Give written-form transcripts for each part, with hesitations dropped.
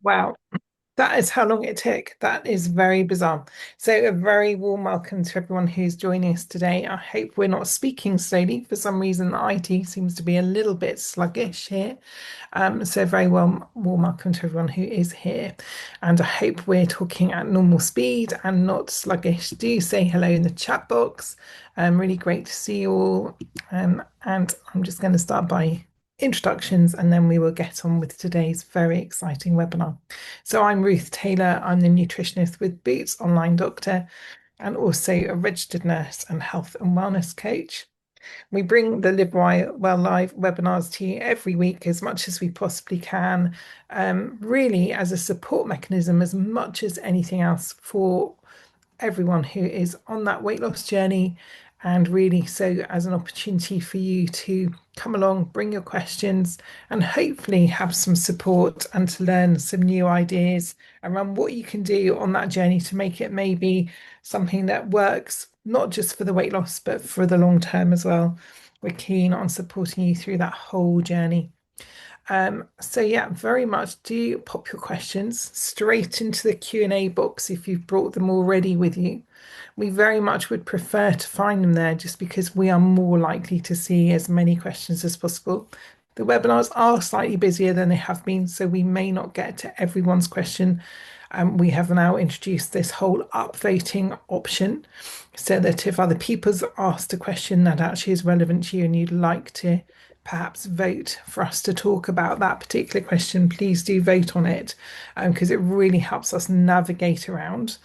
Wow, that is how long it took. That is very bizarre. So, a very warm welcome to everyone who's joining us today. I hope we're not speaking slowly. For some reason, the IT seems to be a little bit sluggish here. So, very warm welcome to everyone who is here. And I hope we're talking at normal speed and not sluggish. Do say hello in the chat box. Really great to see you all. And I'm just going to start by introductions and then we will get on with today's very exciting webinar. So I'm Ruth Taylor. I'm the nutritionist with Boots Online Doctor and also a registered nurse and health and wellness coach. We bring the Live Well Live webinars to you every week as much as we possibly can, really as a support mechanism as much as anything else for everyone who is on that weight loss journey, and really so as an opportunity for you to come along, bring your questions, and hopefully have some support and to learn some new ideas around what you can do on that journey to make it maybe something that works not just for the weight loss but for the long term as well. We're keen on supporting you through that whole journey. So yeah, very much do pop your questions straight into the Q&A box if you've brought them already with you. We very much would prefer to find them there just because we are more likely to see as many questions as possible. The webinars are slightly busier than they have been, so we may not get to everyone's question. We have now introduced this whole upvoting option so that if other people's asked a question that actually is relevant to you and you'd like to perhaps vote for us to talk about that particular question, please do vote on it because it really helps us navigate around.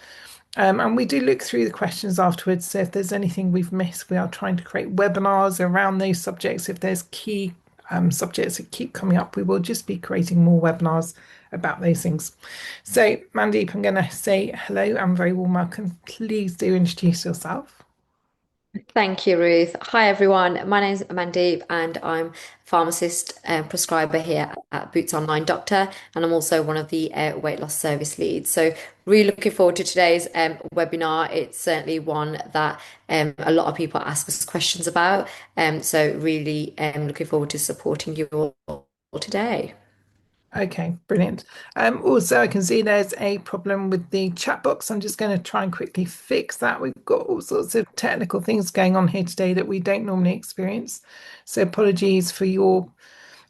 And we do look through the questions afterwards. So if there's anything we've missed, we are trying to create webinars around those subjects. If there's key subjects that keep coming up, we will just be creating more webinars about those things. So Mandeep, I'm going to say hello and very warm welcome. Please do introduce yourself. Thank you, Ruth. Hi, everyone. My name is Mandeep, and I'm a pharmacist and prescriber here at Boots Online Doctor, and I'm also one of the weight loss service leads. So, really looking forward to today's webinar. It's certainly one that a lot of people ask us questions about. So, really looking forward to supporting you all today. Okay, brilliant. Also, I can see there's a problem with the chat box. I'm just going to try and quickly fix that. We've got all sorts of technical things going on here today that we don't normally experience. So apologies for your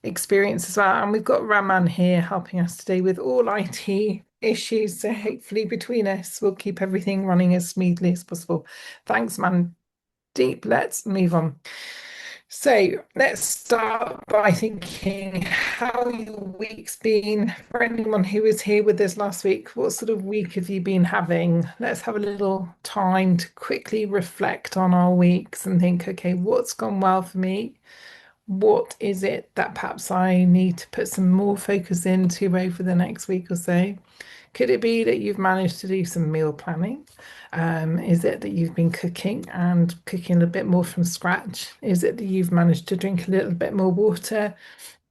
experience as well. And we've got Raman here helping us today with all IT issues. So hopefully between us, we'll keep everything running as smoothly as possible. Thanks, Mandeep. Let's move on. So let's start by thinking how your week's been. For anyone who was here with us last week, what sort of week have you been having? Let's have a little time to quickly reflect on our weeks and think, okay, what's gone well for me? What is it that perhaps I need to put some more focus into over the next week or so? Could it be that you've managed to do some meal planning? Is it that you've been cooking and cooking a little bit more from scratch? Is it that you've managed to drink a little bit more water?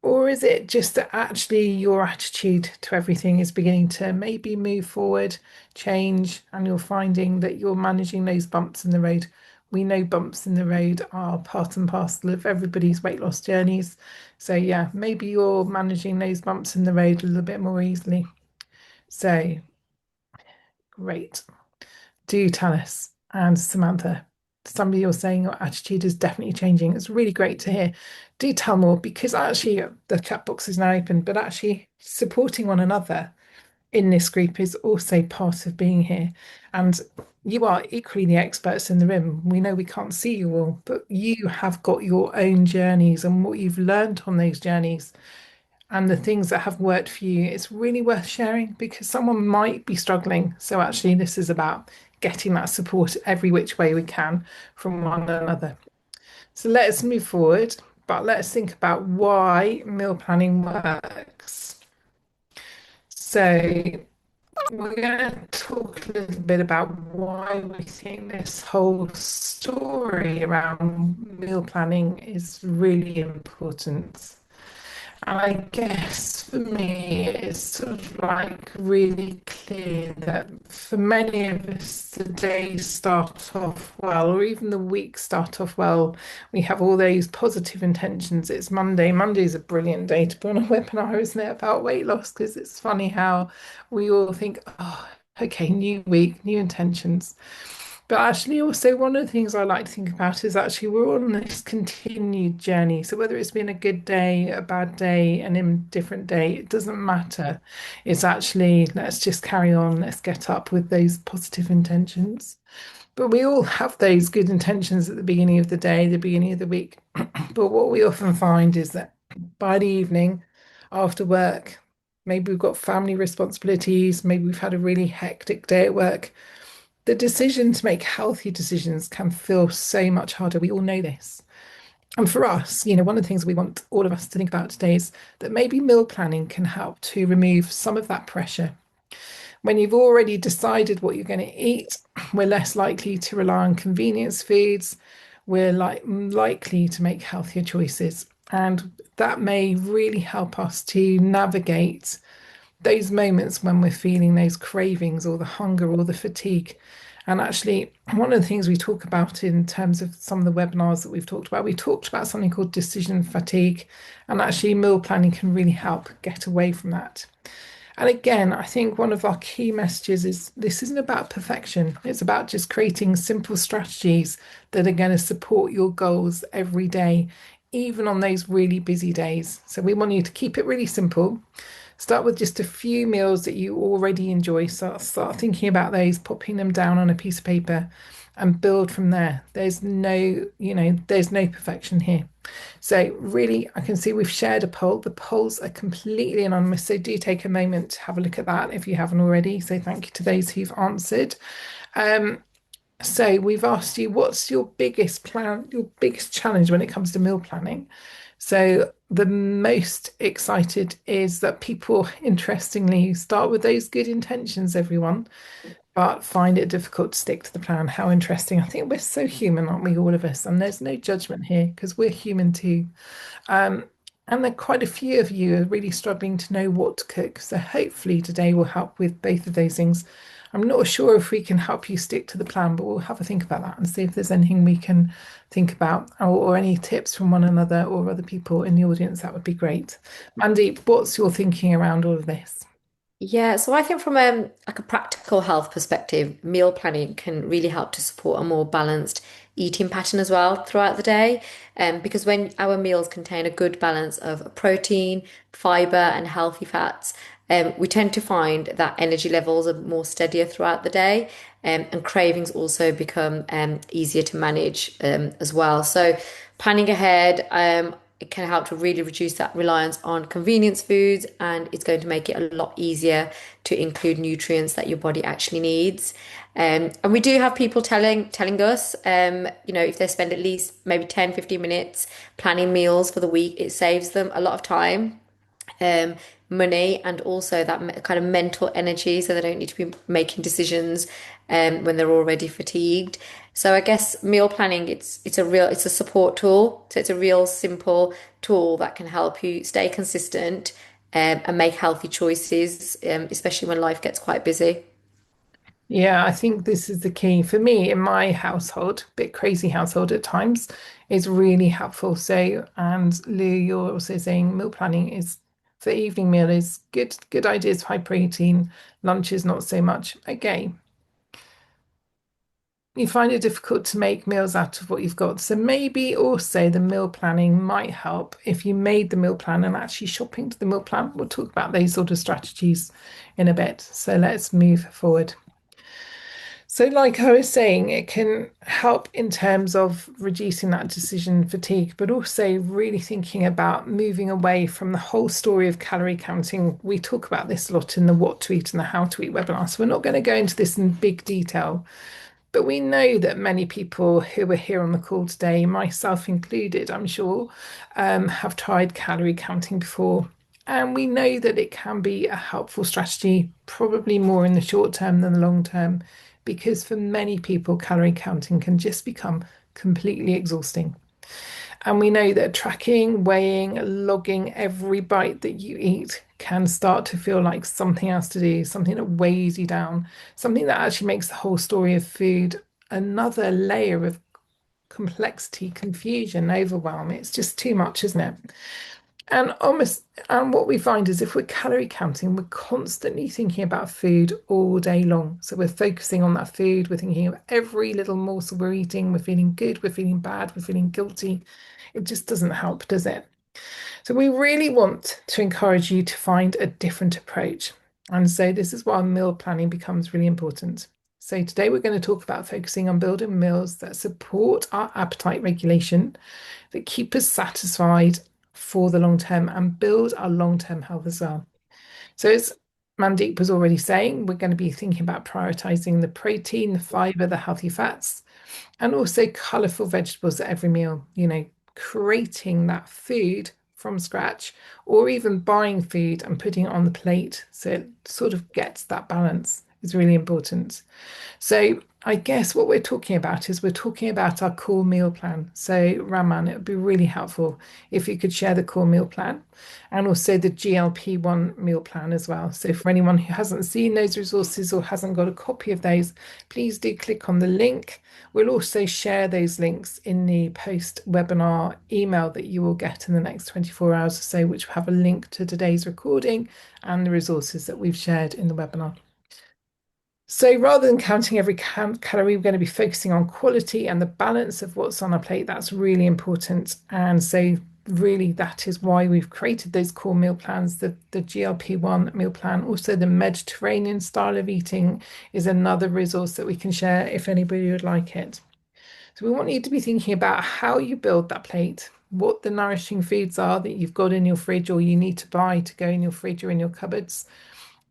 Or is it just that actually your attitude to everything is beginning to maybe move forward, change, and you're finding that you're managing those bumps in the road? We know bumps in the road are part and parcel of everybody's weight loss journeys. So, yeah, maybe you're managing those bumps in the road a little bit more easily. So, great. Do tell us. And Samantha, somebody you're saying your attitude is definitely changing. It's really great to hear. Do tell more because actually the chat box is now open, but actually supporting one another in this group is also part of being here. And you are equally the experts in the room. We know we can't see you all, but you have got your own journeys and what you've learned on those journeys and the things that have worked for you. It's really worth sharing because someone might be struggling. So actually, this is about getting that support every which way we can from one another. So let's move forward, but let's think about why meal planning works. So we're going to talk a little bit about why we think this whole story around meal planning is really important. And I guess for me, it's sort of like really clear that for many of us, the days start off well, or even the weeks start off well. We have all those positive intentions. It's Monday. Monday's a brilliant day to put on a webinar, isn't it, about weight loss? Because it's funny how we all think, oh, okay, new week, new intentions. But actually, also, one of the things I like to think about is actually we're all on this continued journey. So, whether it's been a good day, a bad day, an indifferent day, it doesn't matter. It's actually, let's just carry on, let's get up with those positive intentions. But we all have those good intentions at the beginning of the day, the beginning of the week. But what we often find is that by the evening, after work, maybe we've got family responsibilities, maybe we've had a really hectic day at work, the decision to make healthy decisions can feel so much harder. We all know this. And for us, one of the things we want all of us to think about today is that maybe meal planning can help to remove some of that pressure. When you've already decided what you're going to eat, we're less likely to rely on convenience foods. We're likely to make healthier choices. And that may really help us to navigate those moments when we're feeling those cravings or the hunger or the fatigue. And actually, one of the things we talk about in terms of some of the webinars that we've talked about, we talked about something called decision fatigue. And actually, meal planning can really help get away from that. And again, I think one of our key messages is this isn't about perfection. It's about just creating simple strategies that are going to support your goals every day, even on those really busy days. So we want you to keep it really simple. Start with just a few meals that you already enjoy. So start thinking about those, popping them down on a piece of paper and build from there. There's no perfection here. So really, I can see we've shared a poll. The polls are completely anonymous. So do take a moment to have a look at that if you haven't already. So thank you to those who've answered. Um, so we've asked you, what's your biggest plan, your biggest challenge when it comes to meal planning? So the most excited is that people, interestingly, start with those good intentions, everyone, but find it difficult to stick to the plan. How interesting. I think we're so human, aren't we, all of us? And there's no judgment here because we're human too. Um, and there quite a few of you are really struggling to know what to cook. So hopefully today will help with both of those things. I'm not sure if we can help you stick to the plan, but we'll have a think about that and see if there's anything we can think about or any tips from one another or other people in the audience. That would be great. Mandeep, what's your thinking around all of this? Yeah, so I think from like a practical health perspective, meal planning can really help to support a more balanced eating pattern as well throughout the day. Because when our meals contain a good balance of protein, fiber, and healthy fats, we tend to find that energy levels are more steadier throughout the day, and cravings also become easier to manage as well. So planning ahead, it can help to really reduce that reliance on convenience foods, and it's going to make it a lot easier to include nutrients that your body actually needs. And we do have people telling us, if they spend at least maybe 10, 15 minutes planning meals for the week, it saves them a lot of time, um, money, and also that kind of mental energy, so they don't need to be making decisions when they're already fatigued. So I guess meal planning, it's a support tool. So it's a real simple tool that can help you stay consistent and make healthy choices, especially when life gets quite busy. Yeah, I think this is the key for me in my household, bit crazy household at times, is really helpful. So, and Lou, you're also saying meal planning is for evening meal is good ideas, high protein, lunch is not so much. Okay, you find it difficult to make meals out of what you've got. So maybe also the meal planning might help if you made the meal plan and actually shopping to the meal plan. We'll talk about those sort of strategies in a bit. So let's move forward. So, like I was saying, it can help in terms of reducing that decision fatigue, but also really thinking about moving away from the whole story of calorie counting. We talk about this a lot in the what to eat and the how to eat webinar. So, we're not going to go into this in big detail, but we know that many people who are here on the call today, myself included, I'm sure, have tried calorie counting before. And we know that it can be a helpful strategy, probably more in the short term than the long term, because for many people, calorie counting can just become completely exhausting. And we know that tracking, weighing, logging every bite that you eat can start to feel like something else to do, something that weighs you down, something that actually makes the whole story of food another layer of complexity, confusion, overwhelm. It's just too much, isn't it? And what we find is if we're calorie counting, we're constantly thinking about food all day long. So we're focusing on that food, we're thinking of every little morsel we're eating, we're feeling good, we're feeling bad, we're feeling guilty. It just doesn't help, does it? So we really want to encourage you to find a different approach. And so this is why meal planning becomes really important. So today we're going to talk about focusing on building meals that support our appetite regulation, that keep us satisfied for the long term and build our long-term health as well. So as Mandeep was already saying, we're going to be thinking about prioritizing the protein, the fiber, the healthy fats, and also colorful vegetables at every meal, creating that food from scratch or even buying food and putting it on the plate so it sort of gets that balance is really important. So I guess what we're talking about is we're talking about our core meal plan. So Raman, it would be really helpful if you could share the core meal plan and also the GLP-1 meal plan as well. So for anyone who hasn't seen those resources or hasn't got a copy of those, please do click on the link. We'll also share those links in the post-webinar email that you will get in the next 24 hours or so, which will have a link to today's recording and the resources that we've shared in the webinar. So rather than counting every calorie, we're going to be focusing on quality and the balance of what's on our plate. That's really important. And so really that is why we've created those core meal plans. The GLP-1 meal plan, also the Mediterranean style of eating is another resource that we can share if anybody would like it. So we want you to be thinking about how you build that plate, what the nourishing foods are that you've got in your fridge or you need to buy to go in your fridge or in your cupboards.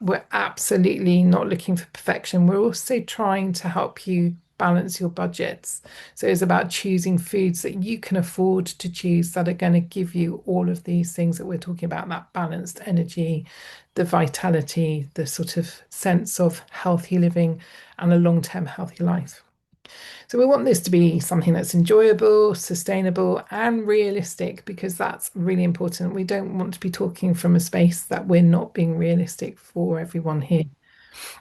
We're absolutely not looking for perfection. We're also trying to help you balance your budgets. So it's about choosing foods that you can afford to choose that are going to give you all of these things that we're talking about, that balanced energy, the vitality, the sort of sense of healthy living and a long-term healthy life. So we want this to be something that's enjoyable, sustainable, and realistic because that's really important. We don't want to be talking from a space that we're not being realistic for everyone here.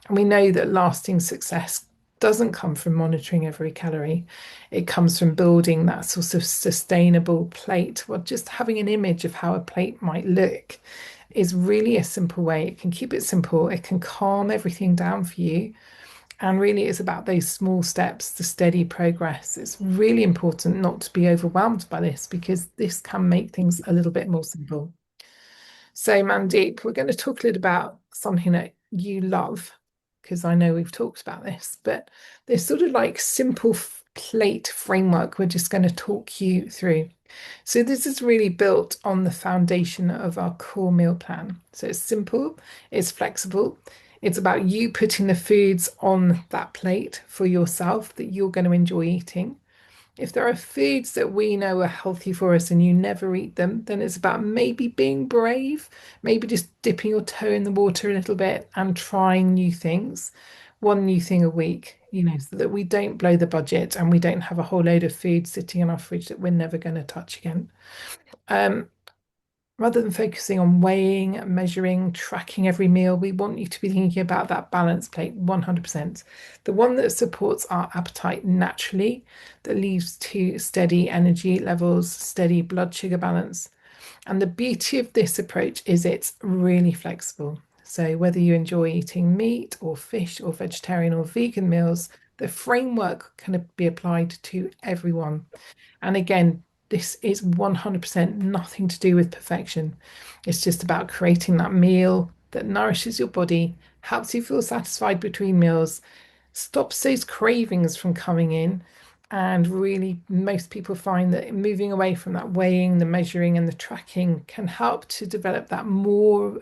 And we know that lasting success doesn't come from monitoring every calorie. It comes from building that sort of sustainable plate. Well, just having an image of how a plate might look is really a simple way. It can keep it simple. It can calm everything down for you and really, it's about those small steps, the steady progress. It's really important not to be overwhelmed by this because this can make things a little bit more simple. So, Mandeep, we're going to talk a little about something that you love because I know we've talked about this, but this sort of like simple plate framework we're just going to talk you through. So, this is really built on the foundation of our core meal plan. So, it's simple, it's flexible, it's about you putting the foods on that plate for yourself that you're going to enjoy eating. If there are foods that we know are healthy for us and you never eat them, then it's about maybe being brave, maybe just dipping your toe in the water a little bit and trying new things, one new thing a week, so that we don't blow the budget and we don't have a whole load of food sitting in our fridge that we're never going to touch again. Um, Rather than focusing on weighing, measuring, tracking every meal, we want you to be thinking about that balance plate 100%. The one that supports our appetite naturally, that leads to steady energy levels, steady blood sugar balance. And the beauty of this approach is it's really flexible. So whether you enjoy eating meat or fish or vegetarian or vegan meals, the framework can be applied to everyone. And again, this is 100% nothing to do with perfection. It's just about creating that meal that nourishes your body, helps you feel satisfied between meals, stops those cravings from coming in. And really, most people find that moving away from that weighing, the measuring, and the tracking can help to develop that more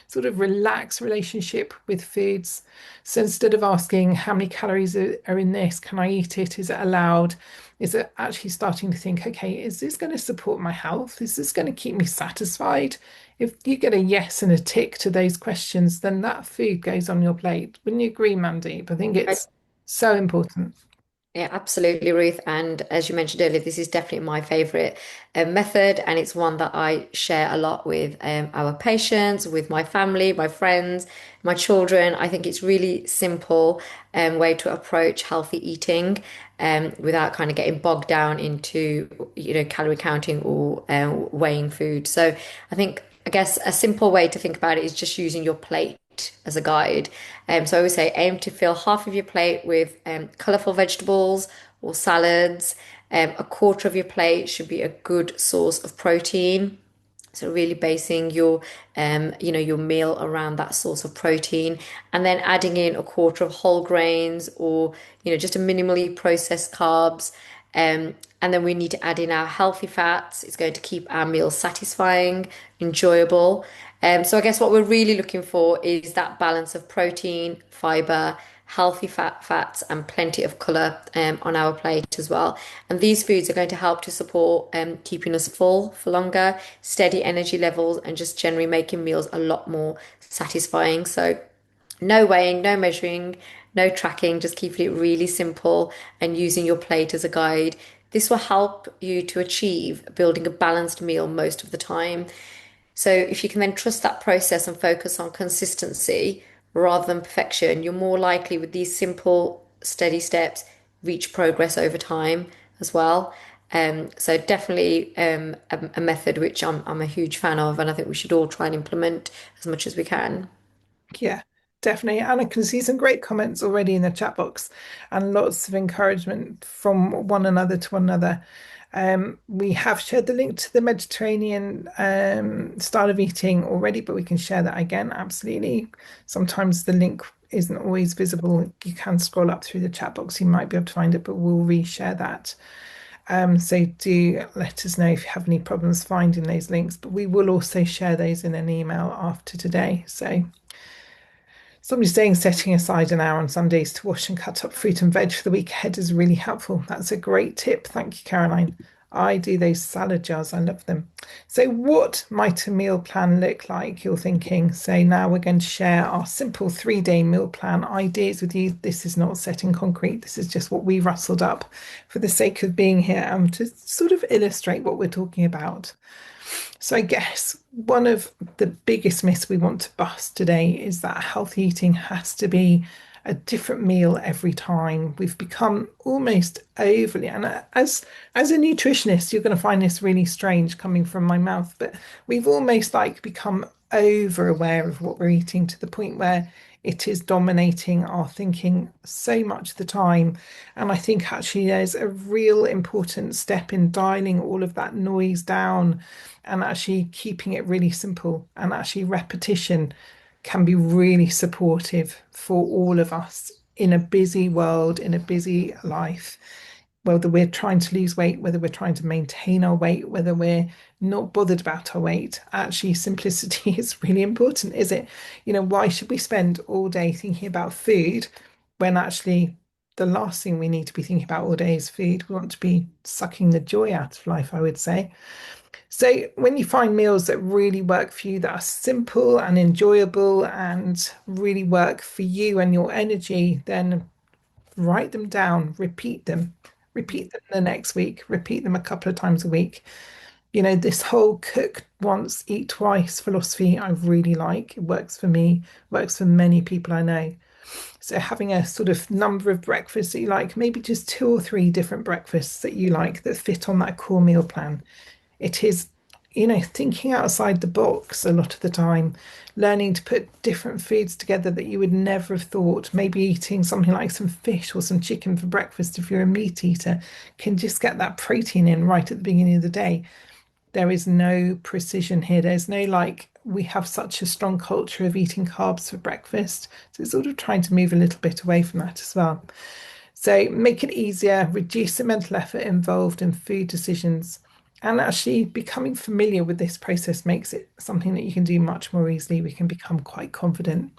sort of relaxed relationship with foods. So instead of asking how many calories are in this, can I eat it? Is it allowed? Is it actually starting to think, okay, is this going to support my health? Is this going to keep me satisfied? If you get a yes and a tick to those questions, then that food goes on your plate. Wouldn't you agree, Mandeep? I think it's so important. Yeah, absolutely, Ruth. And as you mentioned earlier, this is definitely my favorite method, and it's one that I share a lot with our patients, with my family, my friends, my children. I think it's really simple way to approach healthy eating without kind of getting bogged down into, calorie counting or weighing food. So I guess a simple way to think about it is just using your plate as a guide. So I always say aim to fill half of your plate with colourful vegetables or salads. A quarter of your plate should be a good source of protein. So really basing your meal around that source of protein, and then adding in a quarter of whole grains or, just a minimally processed carbs. And then we need to add in our healthy fats. It's going to keep our meals satisfying, enjoyable. So I guess what we're really looking for is that balance of protein, fiber, healthy fats, and plenty of colour on our plate as well. And these foods are going to help to support keeping us full for longer, steady energy levels, and just generally making meals a lot more satisfying. So no weighing, no measuring, no tracking, just keeping it really simple and using your plate as a guide. This will help you to achieve building a balanced meal most of the time. So if you can then trust that process and focus on consistency rather than perfection, you're more likely with these simple, steady steps reach progress over time as well. So definitely a method which I'm a huge fan of, and I think we should all try and implement as much as we can. Yeah, definitely. And I can see some great comments already in the chat box and lots of encouragement from one another to one another. We have shared the link to the Mediterranean style of eating already, but we can share that again. Absolutely. Sometimes the link isn't always visible. You can scroll up through the chat box, you might be able to find it, but we'll reshare that. So do let us know if you have any problems finding those links, but we will also share those in an email after today. So somebody saying setting aside an hour on Sundays to wash and cut up fruit and veg for the week ahead is really helpful. That's a great tip. Thank you, Caroline. I do those salad jars. I love them. So, what might a meal plan look like? You're thinking. So, now we're going to share our simple 3 day meal plan ideas with you. This is not set in concrete. This is just what we rustled up for the sake of being here and to sort of illustrate what we're talking about. So I guess one of the biggest myths we want to bust today is that healthy eating has to be a different meal every time. We've become almost overly, and as a nutritionist, you're going to find this really strange coming from my mouth, but we've almost like become over aware of what we're eating to the point where it is dominating our thinking so much of the time. And I think actually there's a real important step in dialing all of that noise down and actually keeping it really simple. And actually, repetition can be really supportive for all of us in a busy world, in a busy life. Whether we're trying to lose weight, whether we're trying to maintain our weight, whether we're not bothered about our weight, actually, simplicity is really important, is it? Why should we spend all day thinking about food when actually the last thing we need to be thinking about all day is food? We want to be sucking the joy out of life, I would say. So, when you find meals that really work for you, that are simple and enjoyable and really work for you and your energy, then write them down, repeat them the next week, repeat them a couple of times a week. This whole cook once, eat twice philosophy, I really like. It works for me, works for many people I know. So having a sort of number of breakfasts that you like, maybe just 2 or 3 different breakfasts that you like that fit on that core meal plan. It is, thinking outside the box a lot of the time, learning to put different foods together that you would never have thought. Maybe eating something like some fish or some chicken for breakfast if you're a meat eater can just get that protein in right at the beginning of the day. There is no precision here. There's no like, we have such a strong culture of eating carbs for breakfast. So it's sort of trying to move a little bit away from that as well. So make it easier, reduce the mental effort involved in food decisions. And actually becoming familiar with this process makes it something that you can do much more easily. We can become quite confident.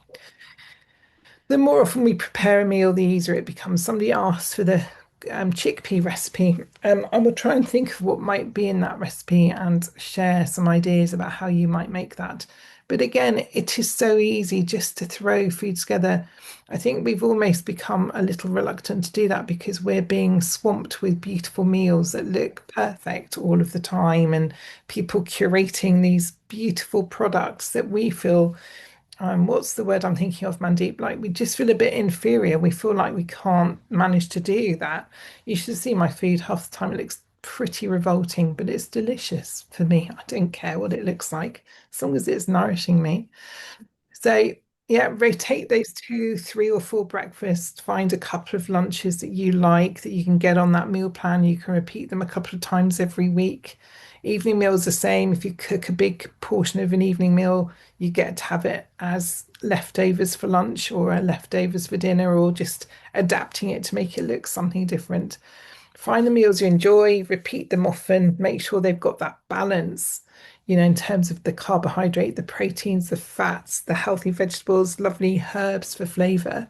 The more often we prepare a meal, the easier it becomes. Somebody asks for the chickpea recipe. I will try and think of what might be in that recipe and share some ideas about how you might make that But again, it is so easy just to throw food together. I think we've almost become a little reluctant to do that because we're being swamped with beautiful meals that look perfect all of the time, and people curating these beautiful products that we feel, what's the word I'm thinking of, Mandeep? Like we just feel a bit inferior. We feel like we can't manage to do that. You should see my food half the time. It looks pretty revolting, but it's delicious for me. I don't care what it looks like as long as it's nourishing me. So yeah, rotate those two, three or four breakfasts. Find a couple of lunches that you like that you can get on that meal plan. You can repeat them a couple of times every week. Evening meals the same. If you cook a big portion of an evening meal, you get to have it as leftovers for lunch or leftovers for dinner, or just adapting it to make it look something different. Find the meals you enjoy, repeat them often, make sure they've got that balance, in terms of the carbohydrate, the proteins, the fats, the healthy vegetables, lovely herbs for flavor.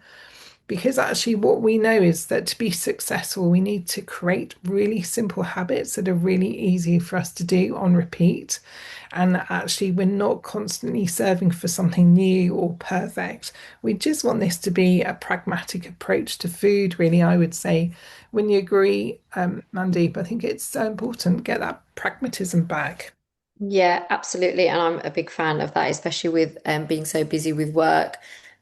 Because actually, what we know is that to be successful, we need to create really simple habits that are really easy for us to do on repeat. And actually, we're not constantly serving for something new or perfect. We just want this to be a pragmatic approach to food, really, I would say. When you agree, Mandeep, I think it's so important get that pragmatism back. Yeah, absolutely. And I'm a big fan of that, especially with being so busy with work.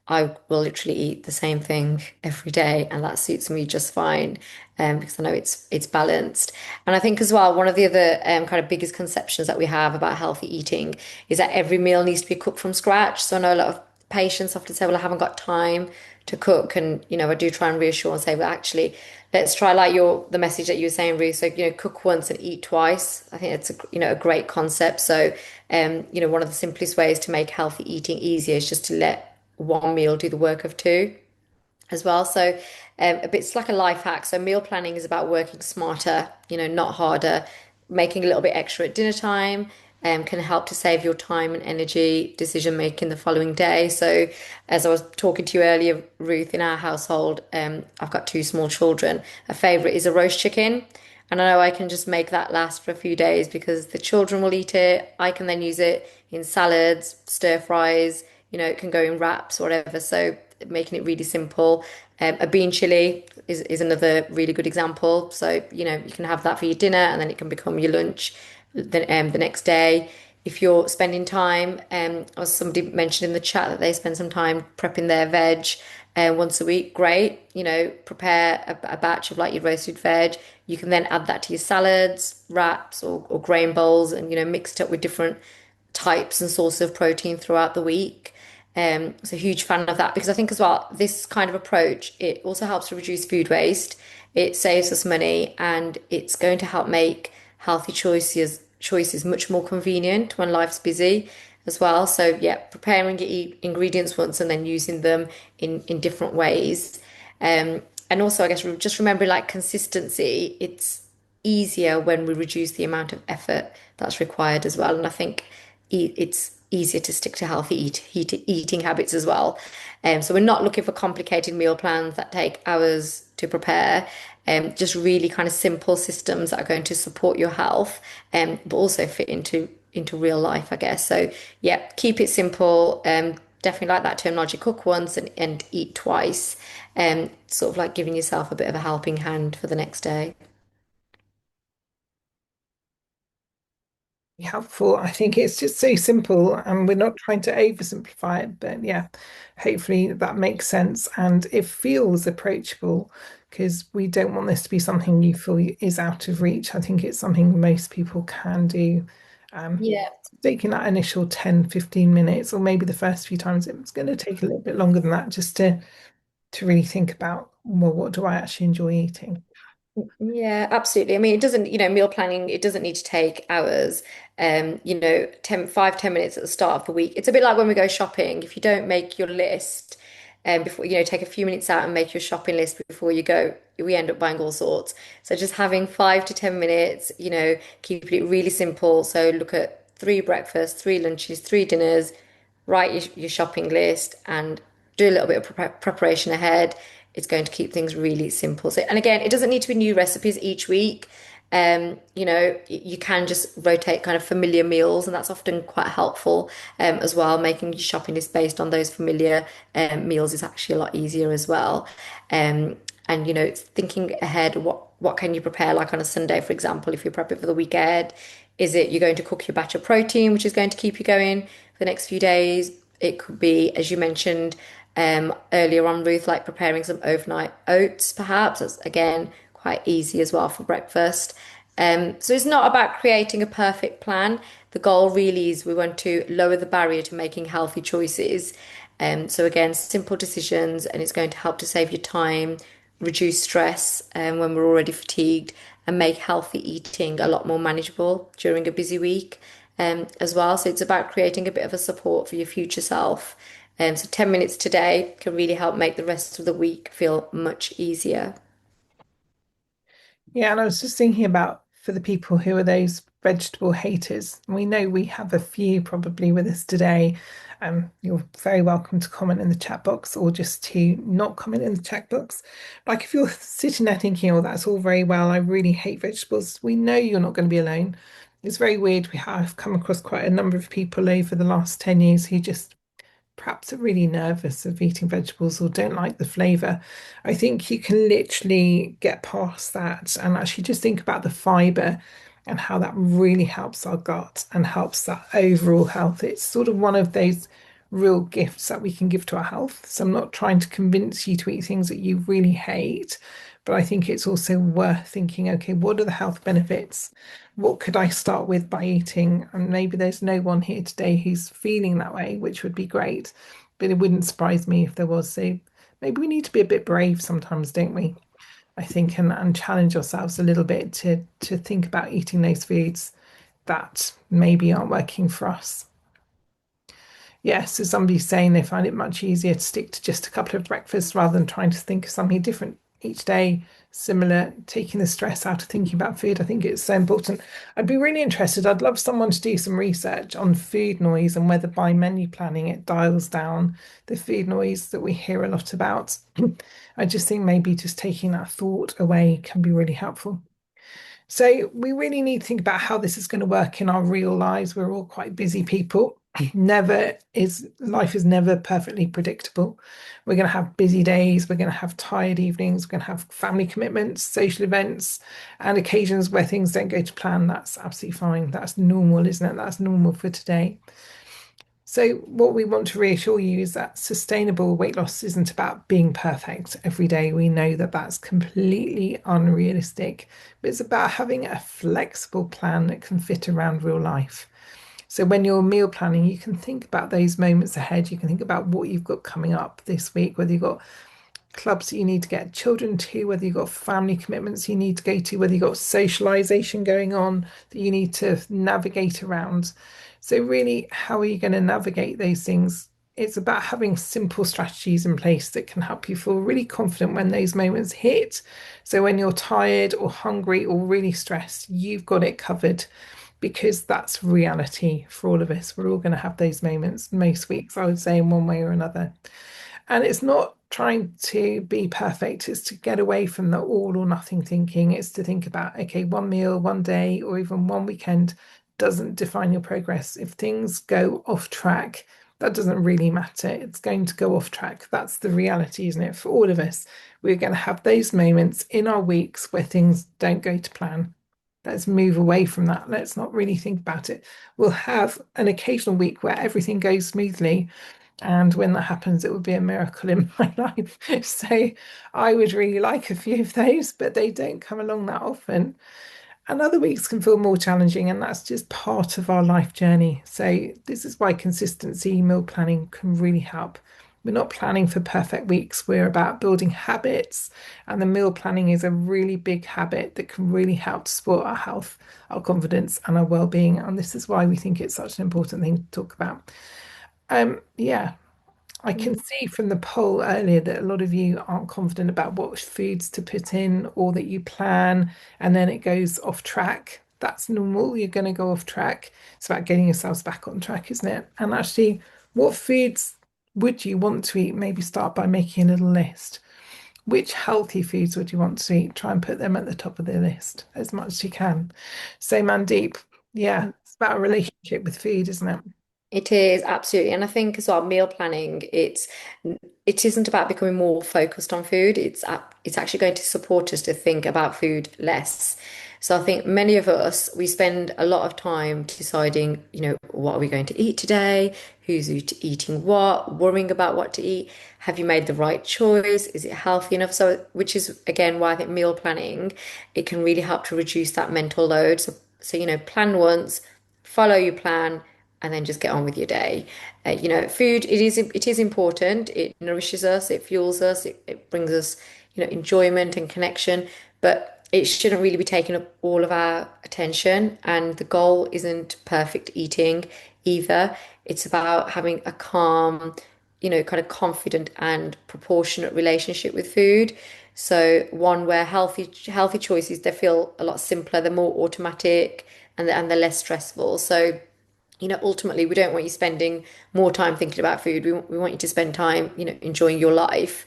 I will literally eat the same thing every day, and that suits me just fine, because I know it's balanced. And I think as well, one of the other kind of biggest conceptions that we have about healthy eating is that every meal needs to be cooked from scratch. So I know a lot of patients often say, "Well, I haven't got time to cook," and I do try and reassure and say, "Well, actually, let's try like the message that you were saying, Ruth. So cook once and eat twice. I think it's a great concept. So one of the simplest ways to make healthy eating easier is just to let one meal do the work of two as well. So a bit it's like a life hack. So meal planning is about working smarter, not harder, making a little bit extra at dinner time. Can help to save your time and energy decision making the following day. So, as I was talking to you earlier, Ruth, in our household, I've got two small children. A favorite is a roast chicken, and I know I can just make that last for a few days because the children will eat it. I can then use it in salads, stir fries. It can go in wraps or whatever. So making it really simple. A bean chili is another really good example. So, you can have that for your dinner and then it can become your lunch the next day. If you're spending time, as somebody mentioned in the chat that they spend some time prepping their veg once a week, great. Prepare a batch of like your roasted veg. You can then add that to your salads, wraps, or grain bowls, and mix it up with different types and sources of protein throughout the week. So a huge fan of that because I think as well, this kind of approach, it also helps to reduce food waste. It saves us money and it's going to help make healthy choices much more convenient when life's busy as well. So yeah, preparing your ingredients once and then using them in different ways. And also I guess just remembering like consistency, it's easier when we reduce the amount of effort that's required as well. And I think it's easier to stick to healthy eating habits as well. So we're not looking for complicated meal plans that take hours to prepare. Just really kind of simple systems that are going to support your health, but also fit into real life, I guess. So yeah, keep it simple. Definitely like that terminology, cook once and eat twice. Sort of like giving yourself a bit of a helping hand for the next day. Helpful. I think it's just so simple, and we're not trying to oversimplify it, but yeah, hopefully that makes sense and it feels approachable because we don't want this to be something you feel is out of reach. I think it's something most people can do. Um, Yeah. Taking that initial 10, 15 minutes, or maybe the first few times, it's going to take a little bit longer than that just to really think about, well, what do I actually enjoy eating? Yeah, absolutely. I mean, it doesn't, meal planning, it doesn't need to take hours. 5, 10 minutes at the start of the week. It's a bit like when we go shopping. If you don't make your list before, take a few minutes out and make your shopping list before you go, we end up buying all sorts. So just having 5 to 10 minutes, keeping it really simple. So look at three breakfasts, three lunches, three dinners, write your shopping list and do a little bit of preparation ahead. It's going to keep things really simple. So, and again, it doesn't need to be new recipes each week. You can just rotate kind of familiar meals, and that's often quite helpful as well. Making your shopping list based on those familiar meals is actually a lot easier as well. Um, and it's thinking ahead, what can you prepare like on a Sunday, for example, if you're prepping for the week ahead? Is it you're going to cook your batch of protein, which is going to keep you going for the next few days? It could be, as you mentioned earlier on, Ruth, like preparing some overnight oats, perhaps. That's again quite easy as well for breakfast. So it's not about creating a perfect plan. The goal really is we want to lower the barrier to making healthy choices. So again, simple decisions, and it's going to help to save you time, reduce stress when we're already fatigued, and make healthy eating a lot more manageable during a busy week as well. So it's about creating a bit of a support for your future self. So 10 minutes today can really help make the rest of the week feel much easier. Yeah, and I was just thinking about for the people who are those vegetable haters. We know we have a few probably with us today. You're very welcome to comment in the chat box or just to not comment in the chat box. Like if you're sitting there thinking, oh, that's all very well, I really hate vegetables, we know you're not going to be alone. It's very weird. We have come across quite a number of people over the last 10 years who just perhaps are really nervous of eating vegetables or don't like the flavor. I think you can literally get past that and actually just think about the fiber and how that really helps our gut and helps that overall health. It's sort of one of those real gifts that we can give to our health. So I'm not trying to convince you to eat things that you really hate, but I think it's also worth thinking, okay, what are the health benefits? What could I start with by eating? And maybe there's no one here today who's feeling that way, which would be great. But it wouldn't surprise me if there was. So maybe we need to be a bit brave sometimes, don't we? I think, and challenge ourselves a little bit to think about eating those foods that maybe aren't working for us. Yes, so somebody's saying they find it much easier to stick to just a couple of breakfasts rather than trying to think of something different each day, similar, taking the stress out of thinking about food. I think it's so important. I'd be really interested. I'd love someone to do some research on food noise and whether by menu planning it dials down the food noise that we hear a lot about. I just think maybe just taking that thought away can be really helpful. So we really need to think about how this is going to work in our real lives. We're all quite busy people. Never is life is never perfectly predictable. We're going to have busy days, we're going to have tired evenings, we're going to have family commitments, social events, and occasions where things don't go to plan. That's absolutely fine. That's normal, isn't it? That's normal for today. So, what we want to reassure you is that sustainable weight loss isn't about being perfect every day. We know that that's completely unrealistic, but it's about having a flexible plan that can fit around real life. So, when you're meal planning, you can think about those moments ahead. You can think about what you've got coming up this week, whether you've got clubs that you need to get children to, whether you've got family commitments you need to go to, whether you've got socialization going on that you need to navigate around. So, really, how are you going to navigate those things? It's about having simple strategies in place that can help you feel really confident when those moments hit. So, when you're tired or hungry or really stressed, you've got it covered because that's reality for all of us. We're all going to have those moments most weeks, I would say, in one way or another. And it's not trying to be perfect, it's to get away from the all or nothing thinking. It's to think about, okay, one meal, one day, or even one weekend doesn't define your progress. If things go off track, that doesn't really matter. It's going to go off track. That's the reality, isn't it? For all of us, we're going to have those moments in our weeks where things don't go to plan. Let's move away from that. Let's not really think about it. We'll have an occasional week where everything goes smoothly, and when that happens, it would be a miracle in my life. So I would really like a few of those, but they don't come along that often. And other weeks can feel more challenging, and that's just part of our life journey. So this is why consistency meal planning can really help. We're not planning for perfect weeks. We're about building habits, and the meal planning is a really big habit that can really help to support our health, our confidence, and our well-being. And this is why we think it's such an important thing to talk about. Yeah, I can see from the poll earlier that a lot of you aren't confident about what foods to put in or that you plan and then it goes off track. That's normal. You're going to go off track. It's about getting yourselves back on track, isn't it? And actually, what foods would you want to eat? Maybe start by making a little list. which healthy foods would you want to eat? Try and put them at the top of the list as much as you can. So, Mandeep, yeah, it's about a relationship with food, isn't it? It is absolutely, and I think as well, meal planning, it isn't about becoming more focused on food. It's actually going to support us to think about food less. So I think many of us we spend a lot of time deciding, what are we going to eat today? Who's eating what? Worrying about what to eat. Have you made the right choice? Is it healthy enough? So, which is again why I think meal planning it can really help to reduce that mental load. So plan once, follow your plan and then just get on with your day. Food it is important. It nourishes us, it fuels us, it brings us enjoyment and connection, but it shouldn't really be taking up all of our attention. And the goal isn't perfect eating either. It's about having a calm, kind of confident and proportionate relationship with food. So one where healthy choices they feel a lot simpler, they're more automatic, and they're less stressful. So ultimately, we don't want you spending more time thinking about food. We want you to spend time, enjoying your life.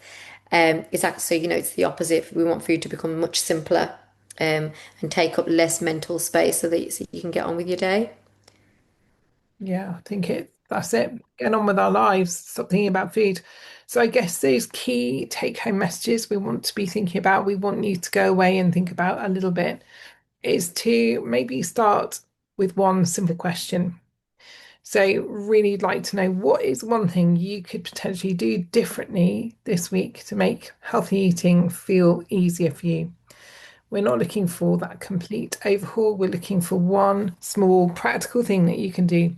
It's actually, it's the opposite. We want food to become much simpler, and take up less mental space so you can get on with your day. Yeah, I think that's it. Get on with our lives, stop thinking about food. So I guess those key take-home messages we want to be thinking about, we want you to go away and think about a little bit, is to maybe start with one simple question. So really like to know what is one thing you could potentially do differently this week to make healthy eating feel easier for you. We're not looking for that complete overhaul. We're looking for one small practical thing that you can do.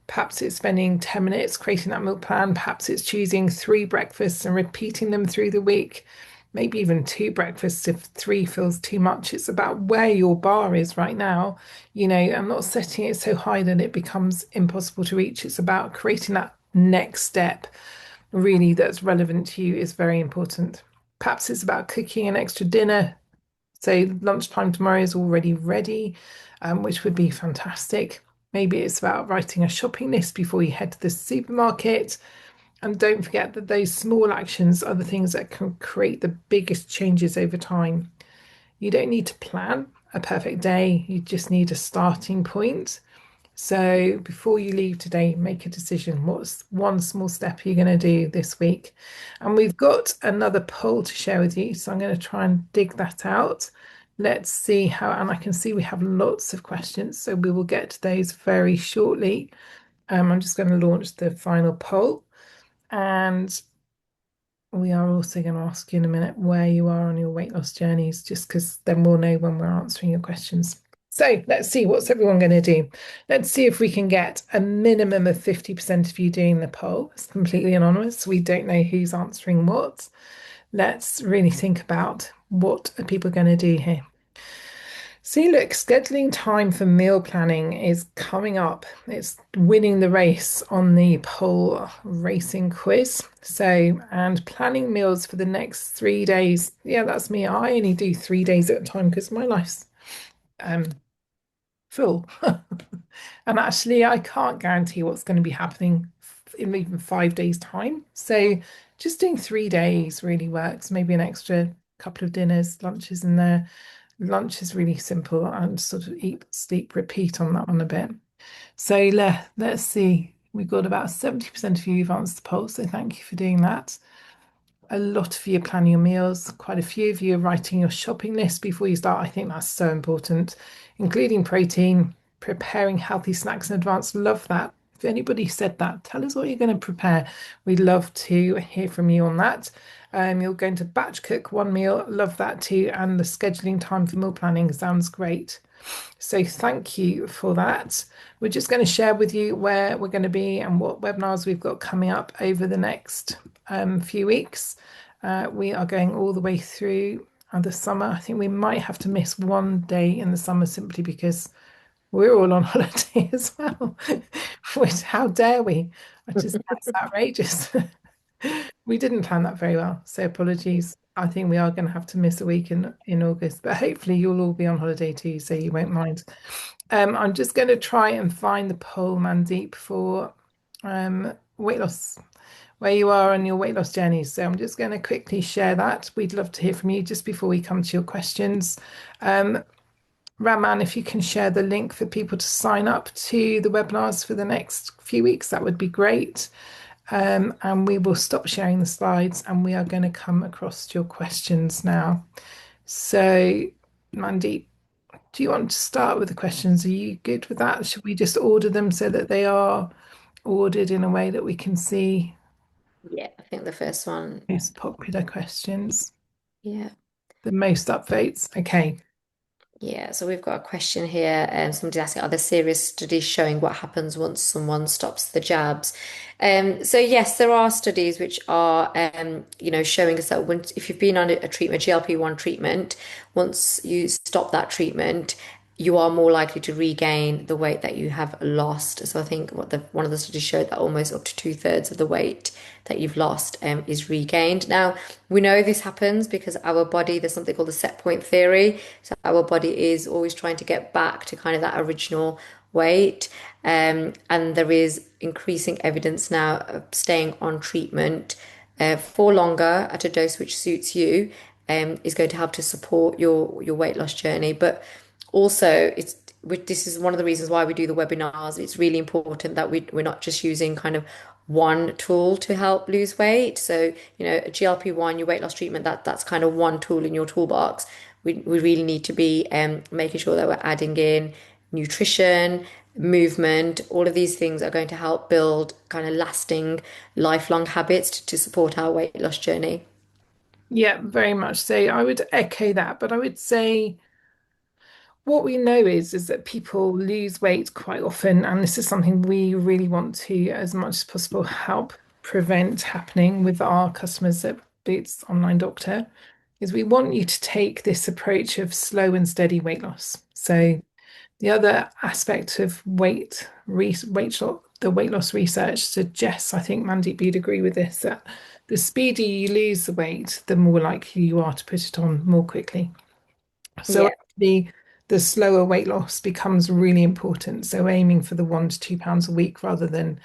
Perhaps it's spending 10 minutes creating that meal plan. Perhaps it's choosing three breakfasts and repeating them through the week. Maybe even two breakfasts if three feels too much. It's about where your bar is right now. I'm not setting it so high that it becomes impossible to reach. It's about creating that next step, really, that's relevant to you is very important. Perhaps it's about cooking an extra dinner so lunchtime tomorrow is already ready, which would be fantastic. Maybe it's about writing a shopping list before you head to the supermarket. And don't forget that those small actions are the things that can create the biggest changes over time. You don't need to plan a perfect day, you just need a starting point. So before you leave today, make a decision. What's one small step you're going to do this week? And we've got another poll to share with you. So I'm going to try and dig that out. Let's see how, and I can see we have lots of questions. So we will get to those very shortly. I'm just going to launch the final poll. And we are also going to ask you in a minute where you are on your weight loss journeys, just because then we'll know when we're answering your questions. So let's see, what's everyone going to do? Let's see if we can get a minimum of 50% of you doing the poll. It's completely anonymous. We don't know who's answering what. Let's really think about what are people going to do here. See, look, scheduling time for meal planning is coming up. It's winning the race on the poll racing quiz. So, and planning meals for the next 3 days. Yeah, that's me. I only do 3 days at a time because my life's um full. And actually, I can't guarantee what's going to be happening in even 5 days' time. So, just doing 3 days really works. Maybe an extra couple of dinners, lunches in there. Lunch is really simple and sort of eat, sleep, repeat on that one a bit. So let's see. We've got about 70% of you who've answered the poll, so thank you for doing that. A lot of you are planning your meals. Quite a few of you are writing your shopping list before you start. I think that's so important, including protein, preparing healthy snacks in advance. Love that. If anybody said that, tell us what you're going to prepare. We'd love to hear from you on that. You're going to batch cook one meal. Love that too. And the scheduling time for meal planning sounds great. So thank you for that. We're just going to share with you where we're going to be and what webinars we've got coming up over the next few weeks. We are going all the way through the summer. I think we might have to miss one day in the summer simply because we're all on holiday as well. Which, how dare we? That's outrageous. We didn't plan that very well, so apologies. I think we are going to have to miss a week in August, but hopefully you'll all be on holiday too, so you won't mind. I'm just going to try and find the poll, Mandeep, for weight loss. where you are on your weight loss journey. So I'm just going to quickly share that. We'd love to hear from you just before we come to your questions. Um, Raman, if you can share the link for people to sign up to the webinars for the next few weeks, that would be great. And we will stop sharing the slides and we are going to come across to your questions now. So, Mandeep, do you want to start with the questions? Are you good with that? Should we just order them so that they are ordered in a way that we can see Yeah, I think the first one. most popular questions, Yeah. the most upvotes? Okay. Yeah, so we've got a question here, and somebody asking, are there serious studies showing what happens once someone stops the jabs? So yes, there are studies which are, showing us that if you've been on a treatment, GLP-1 treatment, once you stop that treatment, you are more likely to regain the weight that you have lost. So I think one of the studies showed that almost up to two-thirds of the weight that you've lost is regained. Now, we know this happens because our body, there's something called the set point theory. So our body is always trying to get back to kind of that original weight. And there is increasing evidence now of staying on treatment for longer at a dose which suits you is going to help to support your weight loss journey. But also, this is one of the reasons why we do the webinars. It's really important that we're not just using kind of one tool to help lose weight. So, a GLP-1, your weight loss treatment, that's kind of one tool in your toolbox. We really need to be making sure that we're adding in nutrition, movement. All of these things are going to help build kind of lasting, lifelong habits to support our weight loss journey. Yeah, very much so. I would echo that, but I would say what we know is that people lose weight quite often, and this is something we really want to, as much as possible, help prevent happening with our customers at Boots Online Doctor, is we want you to take this approach of slow and steady weight loss. So the other aspect of the weight loss research suggests, I think Mandeep, you'd agree with this, that the speedier you lose the weight, the more likely you are to put it on more quickly. So Yeah. actually, the slower weight loss becomes really important. So aiming for the 1 to 2 pounds a week rather than,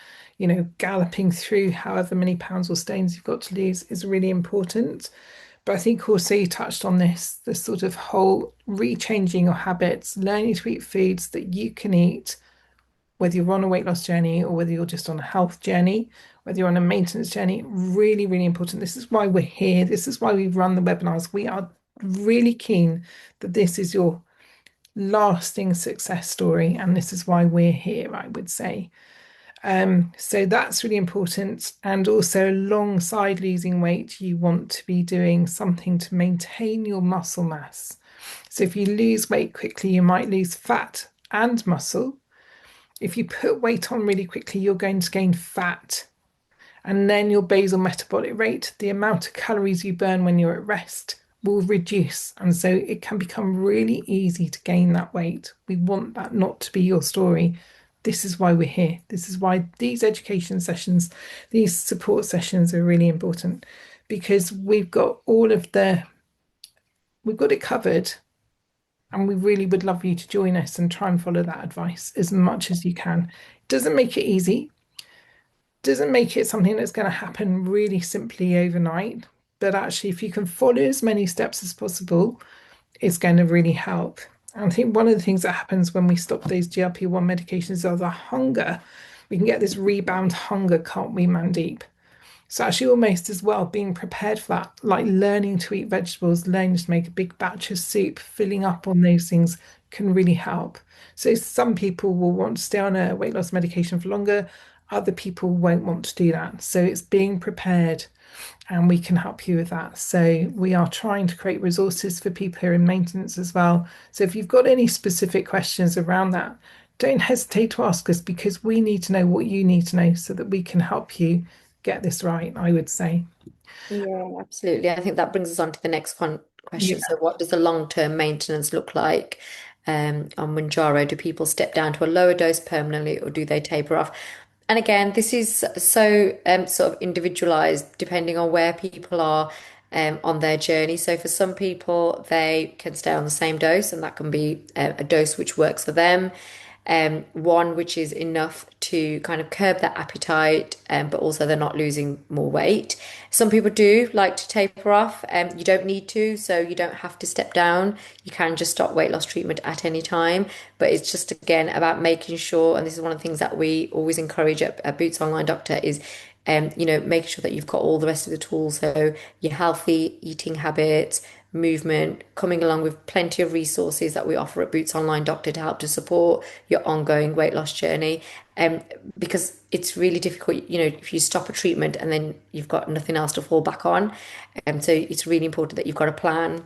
galloping through however many pounds or stones you've got to lose is really important. But I think also you touched on this sort of whole rechanging your habits, learning to eat foods that you can eat, whether you're on a weight loss journey or whether you're just on a health journey, whether you're on a maintenance journey, really, really important. This is why we're here. This is why we run the webinars. We are really keen that this is your lasting success story, and this is why we're here, I would say. So that's really important. And also, alongside losing weight, you want to be doing something to maintain your muscle mass. So if you lose weight quickly, you might lose fat and muscle. If you put weight on really quickly, you're going to gain fat. And then your basal metabolic rate, the amount of calories you burn when you're at rest, will reduce. And so it can become really easy to gain that weight. We want that not to be your story. This is why we're here. This is why these education sessions, these support sessions are really important because we've got it covered. And we really would love you to join us and try and follow that advice as much as you can. It doesn't make it easy, doesn't make it something that's going to happen really simply overnight. But actually, if you can follow as many steps as possible, it's going to really help. And I think one of the things that happens when we stop those GLP-1 medications are the hunger. We can get this rebound hunger, can't we, Mandeep? So actually almost as well being prepared for that, like learning to eat vegetables, learning to make a big batch of soup, filling up on those things can really help. So some people will want to stay on a weight loss medication for longer, other people won't want to do that. So it's being prepared and we can help you with that. So we are trying to create resources for people who are in maintenance as well. So if you've got any specific questions around that, don't hesitate to ask us because we need to know what you need to know so that we can help you get this right, I would say. Yeah, absolutely. I think that brings us on to the next Yeah. question. So, what does the long-term maintenance look like on Manjaro? Do people step down to a lower dose permanently, or do they taper off? And again, this is so sort of individualized depending on where people are on their journey. So, for some people, they can stay on the same dose, and that can be a dose which works for them. One which is enough to kind of curb their appetite, but also they're not losing more weight. Some people do like to taper off. You don't need to, so you don't have to step down. You can just stop weight loss treatment at any time. But it's just again about making sure, and this is one of the things that we always encourage at Boots Online Doctor is making sure that you've got all the rest of the tools. So your healthy eating habits, movement, coming along with plenty of resources that we offer at Boots Online Doctor to help to support your ongoing weight loss journey. Um, because it's really difficult, if you stop a treatment and then you've got nothing else to fall back on. So it's really important that you've got a plan.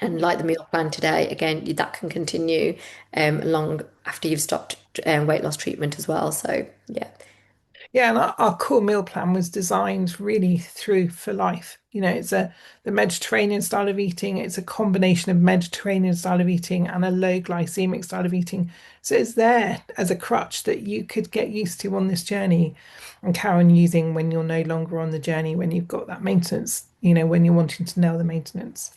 And like the meal plan today, again, that can continue long after you've stopped weight loss treatment as well. So yeah. Yeah, and our core meal plan was designed really through for life. It's the Mediterranean style of eating. It's a combination of Mediterranean style of eating and a low glycemic style of eating. So it's there as a crutch that you could get used to on this journey and carry on using when you're no longer on the journey, when you've got that maintenance, when you're wanting to nail the maintenance.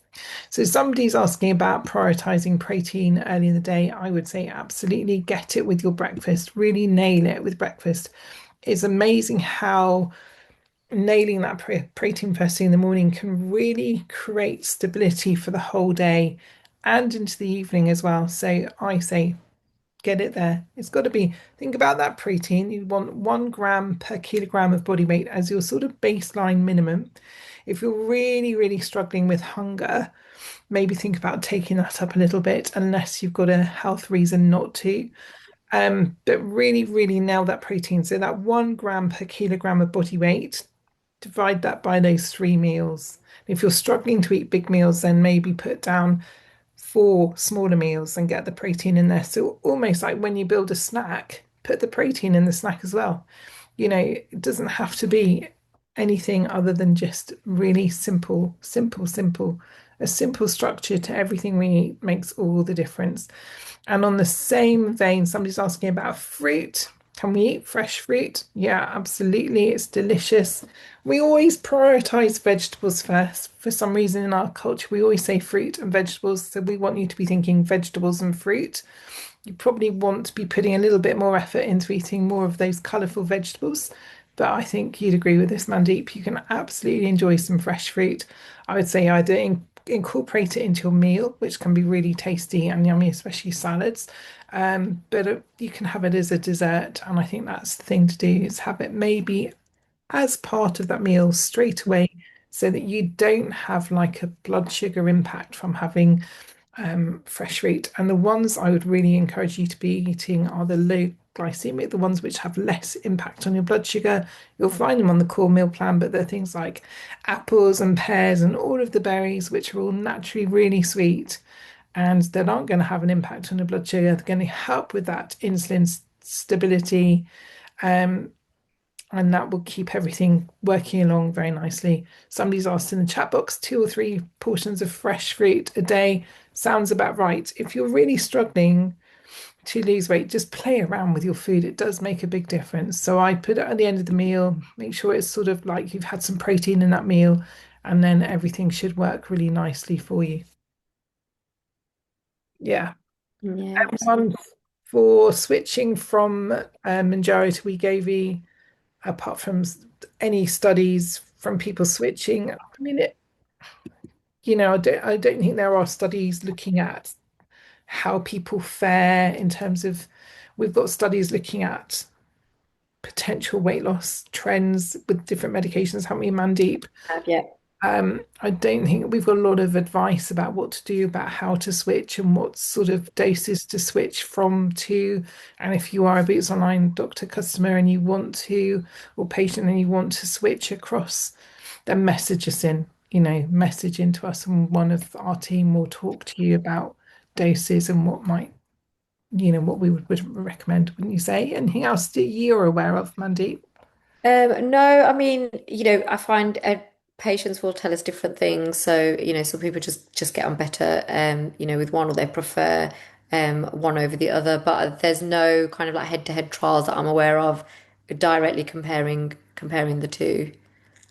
So somebody's asking about prioritizing protein early in the day. I would say absolutely get it with your breakfast. Really nail it with breakfast. It's amazing how nailing that protein first thing in the morning can really create stability for the whole day and into the evening as well. So I say get it there. It's got to be, think about that protein. You want 1 gram per kilogram of body weight as your sort of baseline minimum. If you're really, really struggling with hunger, maybe think about taking that up a little bit, unless you've got a health reason not to. But really, really nail that protein. So that 1 gram per kilogram of body weight, divide that by those 3 meals. If you're struggling to eat big meals, then maybe put down 4 smaller meals and get the protein in there. So almost like when you build a snack, put the protein in the snack as well. It doesn't have to be anything other than just really simple, simple, simple. A simple structure to everything we eat makes all the difference. And on the same vein, somebody's asking about fruit. Can we eat fresh fruit? Yeah, absolutely. It's delicious. We always prioritize vegetables first. For some reason in our culture, we always say fruit and vegetables. So we want you to be thinking vegetables and fruit. You probably want to be putting a little bit more effort into eating more of those colourful vegetables. But I think you'd agree with this, Mandeep. You can absolutely enjoy some fresh fruit. I would say either incorporate it into your meal, which can be really tasty and yummy, especially salads. But you can have it as a dessert, and I think that's the thing to do is have it maybe as part of that meal straight away, so that you don't have like a blood sugar impact from having fresh fruit. And the ones I would really encourage you to be eating are the low glycemic, the ones which have less impact on your blood sugar. You'll find them on the core meal plan, but they're things like apples and pears and all of the berries, which are all naturally really sweet and that aren't going to have an impact on the blood sugar. They're going to help with that insulin stability. Um, and that will keep everything working along very nicely. Somebody's asked in the chat box 2 or 3 portions of fresh fruit a day. Sounds about right. If you're really struggling to lose weight, just play around with your food. It does make a big difference. So I put it at the end of the meal, make sure it's sort of like you've had some protein in that meal, and then everything should work really nicely for you. Yeah. Yeah, One absolutely. for switching from Manjaro to Wegovy, apart from any studies from people switching. I mean, I don't think there are studies looking at how people fare in terms of, we've got studies looking at potential weight loss trends with different medications, haven't we, Mandeep? Yeah. I don't think we've got a lot of advice about what to do, about how to switch and what sort of doses to switch from to. And if you are a Boots Online doctor customer and you want to, or patient, and you want to switch across, then message us in, message into us, and one of our team will talk to you about doses and what we would recommend, wouldn't you say? Anything else that you're aware of, Mandeep? No, I mean, I find patients will tell us different things. So, some people just get on better, with one, or they prefer one over the other. But there's no kind of like head-to-head trials that I'm aware of directly comparing the two.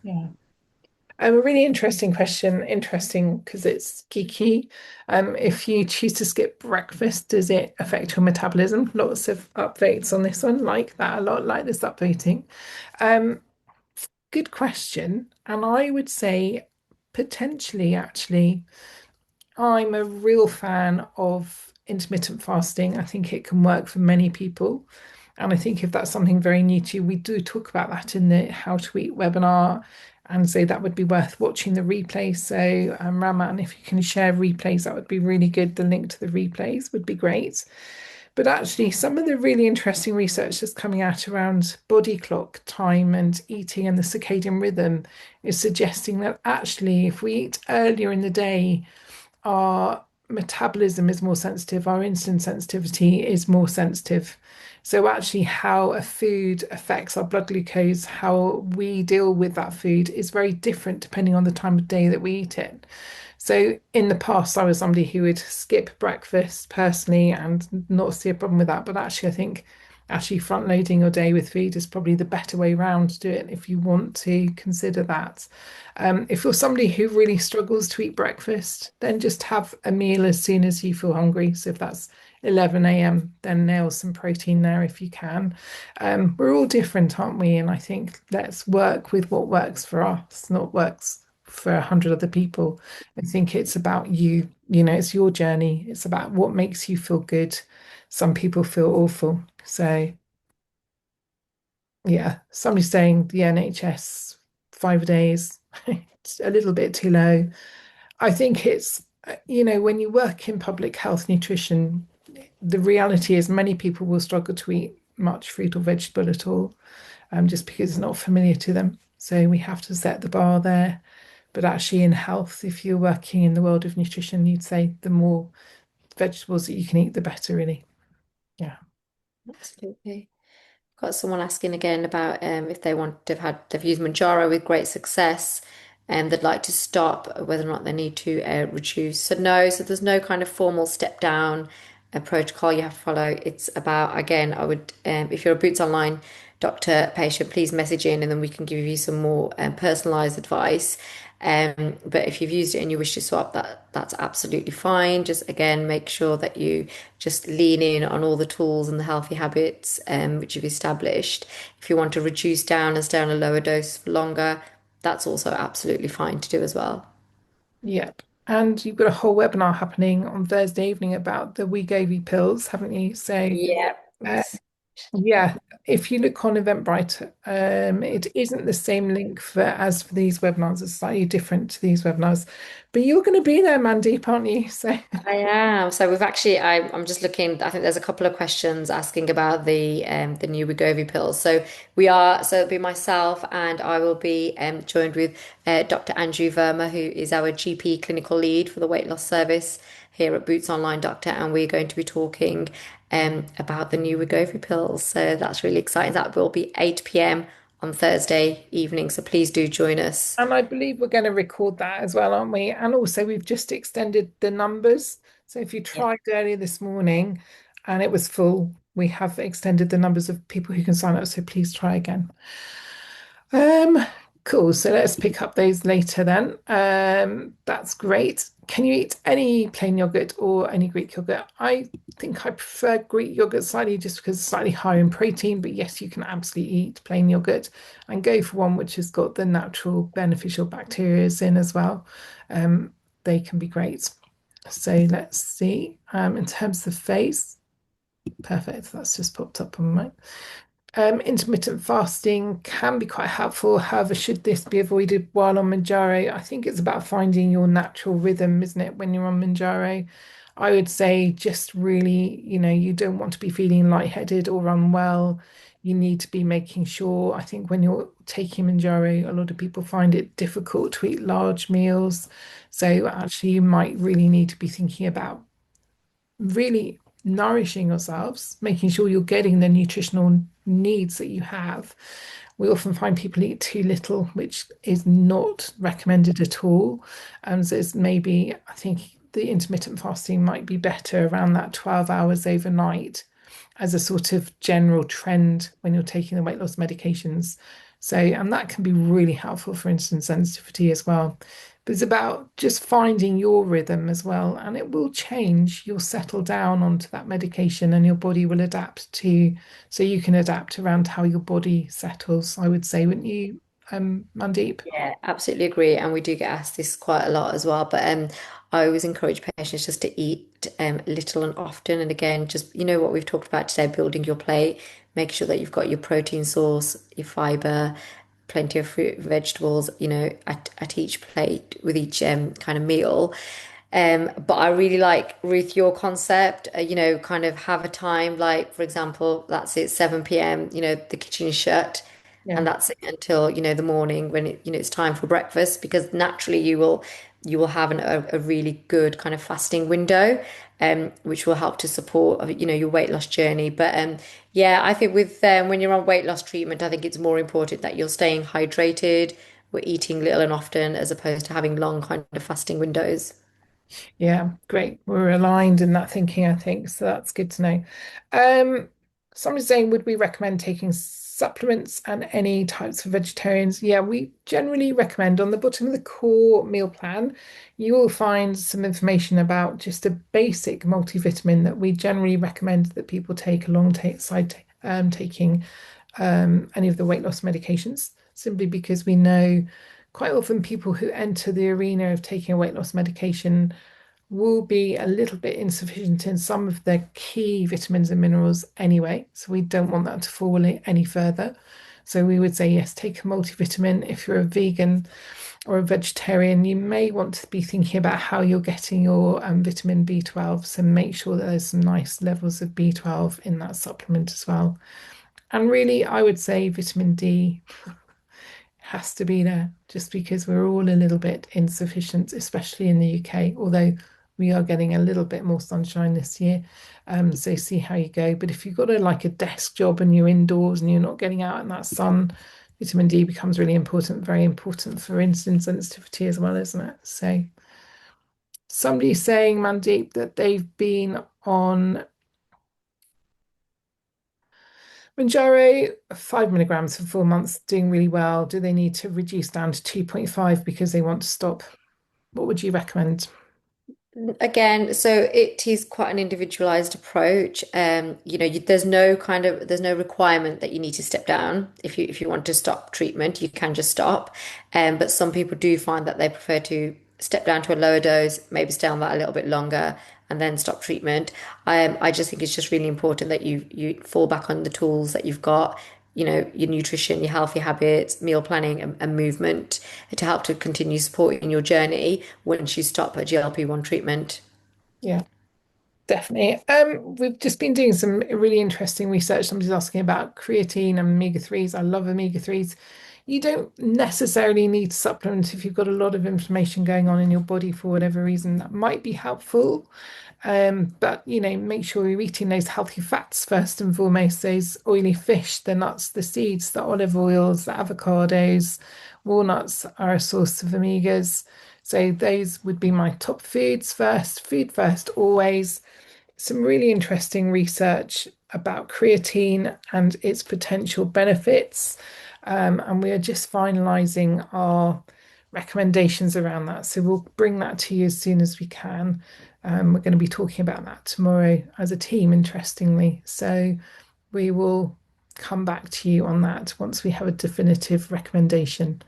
Yeah. A really interesting question. Interesting because it's geeky. If you choose to skip breakfast, does it affect your metabolism? Lots of updates on this one, like that a lot, like this updating. Um, Good question. And I would say potentially, actually, I'm a real fan of intermittent fasting. I think it can work for many people. And I think if that's something very new to you, we do talk about that in the How to Eat webinar. And so that would be worth watching the replay. So, Raman, if you can share replays, that would be really good. The link to the replays would be great. But actually, some of the really interesting research that's coming out around body clock time and eating and the circadian rhythm is suggesting that actually, if we eat earlier in the day, our metabolism is more sensitive, our insulin sensitivity is more sensitive. So, actually, how a food affects our blood glucose, how we deal with that food is very different depending on the time of day that we eat it. So in the past, I was somebody who would skip breakfast personally and not see a problem with that. But actually, I think actually front loading your day with food is probably the better way round to do it if you want to consider that. If you're somebody who really struggles to eat breakfast, then just have a meal as soon as you feel hungry. So if that's 11 a.m., then nail some protein there if you can. We're all different, aren't we? And I think let's work with what works for us, not works for 100 other people. I think it's about you, it's your journey. It's about what makes you feel good. Some people feel awful. So, yeah, somebody saying the NHS 5 days, it's a little bit too low. I think it's, when you work in public health nutrition, the reality is many people will struggle to eat much fruit or vegetable at all, just because it's not familiar to them. So we have to set the bar there. But actually, in health, if you're working in the world of nutrition, you'd say the more vegetables that you can eat, the better, really. Yeah. Absolutely. Got someone asking again about if they want to have had they've used Manjaro with great success and they'd like to stop, whether or not they need to reduce. So no, so there's no kind of formal step down protocol you have to follow. It's about, again, I would if you're a Boots Online doctor patient, please message in and then we can give you some more personalized advice. But if you've used it and you wish to swap, that's absolutely fine. Just again, make sure that you just lean in on all the tools and the healthy habits which you've established. If you want to reduce down and stay on a lower dose for longer, that's also absolutely fine to do as well. Yep. And you've got a whole webinar happening on Thursday evening about the We Gave You pills, haven't you? So, Yeah. uh, yeah, if you look on Eventbrite, it isn't the same link for these webinars. It's slightly different to these webinars. But you're going to be there, Mandeep, aren't you? So, I am. So we've actually, I'm just looking. I think there's a couple of questions asking about the new Wegovy pills. So we are. So it'll be myself, and I will be joined with Dr. Andrew Verma, who is our GP clinical lead for the weight loss service here at Boots Online Doctor, and we're going to be talking about the new Wegovy pills. So that's really exciting. That will be 8 p.m. on Thursday evening. So please do join us. and I believe we're going to record that as well, aren't we? And also, we've just extended the numbers. So if you Yeah. tried earlier this morning and it was full, we have extended the numbers of people who can sign up. So please try again. Um, cool. So let's pick up those later then. That's great. Can you eat any plain yogurt or any Greek yogurt? I think I prefer Greek yogurt slightly just because it's slightly higher in protein, but yes, you can absolutely eat plain yogurt and go for one which has got the natural beneficial bacteria in as well. Um, they can be great. So let's see. In terms of face, perfect. That's just popped up on my intermittent fasting can be quite helpful. However, should this be avoided while on Manjaro? I think it's about finding your natural rhythm, isn't it, when you're on Manjaro? I would say just really, you don't want to be feeling lightheaded or unwell. You need to be making sure. I think when you're taking Manjaro, a lot of people find it difficult to eat large meals. So actually, you might really need to be thinking about really nourishing yourselves, making sure you're getting the nutritional needs that you have. We often find people eat too little, which is not recommended at all. So it's maybe, I think the intermittent fasting might be better around that 12 hours overnight as a sort of general trend when you're taking the weight loss medications. So, and that can be really helpful for insulin sensitivity as well. But it's about just finding your rhythm as well, and it will change. You'll settle down onto that medication, and your body will adapt to, so you can adapt around how your body settles, I would say, wouldn't you, Mandeep? Yeah, absolutely agree. And we do get asked this quite a lot as well. But I always encourage patients just to eat little and often. And again, just what we've talked about today, building your plate, make sure that you've got your protein source, your fiber, plenty of fruit, vegetables, at each plate with each kind of meal. But I really like, Ruth, your concept, kind of have a time, like, for example, that's it, 7 p.m., the kitchen is shut Yeah. and that's it until, the morning when it's time for breakfast, because naturally you will have a really good kind of fasting window, which will help to support, your weight loss journey. But yeah, I think with when you're on weight loss treatment, I think it's more important that you're staying hydrated, we're eating little and often, as opposed to having long kind of fasting windows. Yeah, great. We're aligned in that thinking, I think. So that's good to know. Um, Somebody's saying, would we recommend taking supplements and any types of vegetarians? Yeah, we generally recommend on the bottom of the core meal plan, you will find some information about just a basic multivitamin that we generally recommend that people take alongside taking any of the weight loss medications, simply because we know quite often people who enter the arena of taking a weight loss medication will be a little bit insufficient in some of their key vitamins and minerals anyway. So we don't want that to fall any further. So we would say, yes, take a multivitamin. If you're a vegan or a vegetarian, you may want to be thinking about how you're getting your vitamin B12. So make sure that there's some nice levels of B12 in that supplement as well. And really, I would say vitamin D has to be there just because we're all a little bit insufficient, especially in the UK, although we are getting a little bit more sunshine this year. So see how you go. But if you've got a desk job and you're indoors and you're not getting out in that sun, vitamin D becomes really important, very important for insulin sensitivity as well, isn't it? So somebody's saying, Mandeep, that they've been on Manjaro, 5 milligrams for 4 months, doing really well. Do they need to reduce down to 2.5 because they want to stop? What would you recommend? Again, so it is quite an individualized approach. There's no requirement that you need to step down. If you want to stop treatment, you can just stop. But some people do find that they prefer to step down to a lower dose, maybe stay on that a little bit longer, and then stop treatment. I just think it's just really important that you fall back on the tools that you've got, your nutrition, your healthy habits, meal planning, and movement to help to continue supporting your journey once you stop a GLP-1 treatment. Yeah, definitely. We've just been doing some really interesting research. Somebody's asking about creatine and omega-3s. I love omega-3s. You don't necessarily need to supplement if you've got a lot of inflammation going on in your body for whatever reason. That might be helpful. But make sure you're eating those healthy fats first and foremost, those oily fish, the nuts, the seeds, the olive oils, the avocados, walnuts are a source of omegas. So those would be my top foods first, food first always. Some really interesting research about creatine and its potential benefits. And we are just finalizing our recommendations around that. So we'll bring that to you as soon as we can. We're going to be talking about that tomorrow as a team, interestingly. So we will come back to you on that once we have a definitive recommendation.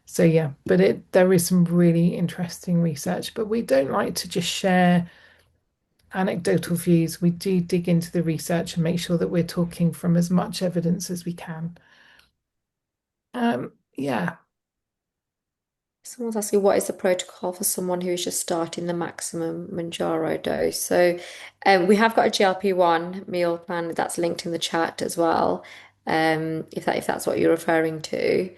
So yeah, but there is some really interesting research, but we don't like to just share anecdotal views. We do dig into the research and make sure that we're talking from as much evidence as we can. Yeah, Someone's asking what is the protocol for someone who is just starting the maximum Manjaro dose. So we have got a GLP-1 meal plan that's linked in the chat as well. If that's what you're referring to,